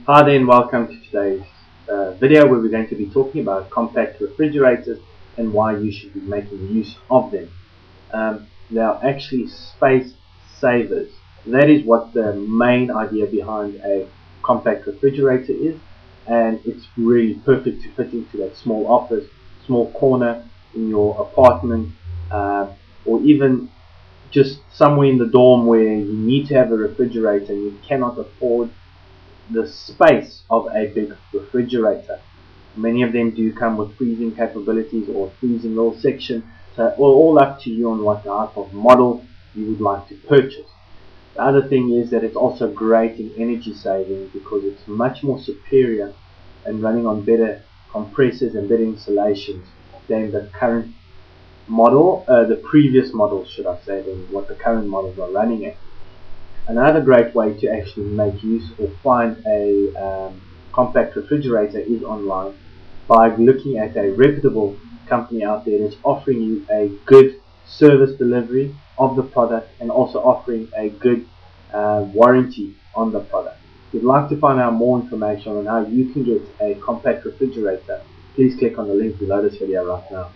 Hi there and welcome to today's video where we're going to be talking about compact refrigerators and why you should be making use of them. They are actually space savers. That is what the main idea behind a compact refrigerator is, and it's really perfect to fit into that small office, small corner in your apartment, or even just somewhere in the dorm where you need to have a refrigerator and you cannot afford the space of a big refrigerator. Many of them do come with freezing capabilities or freezing little section, so all up to you on what type of model you would like to purchase. The other thing is that it's also great in energy saving because it's much more superior and running on better compressors and better insulations than the current model, the previous model should I say, than what the current models are running at. Another great way to actually make use or find a compact refrigerator is online by looking at a reputable company out there that's offering you a good service delivery of the product and also offering a good warranty on the product. If you'd like to find out more information on how you can get a compact refrigerator, please click on the link below this video right now.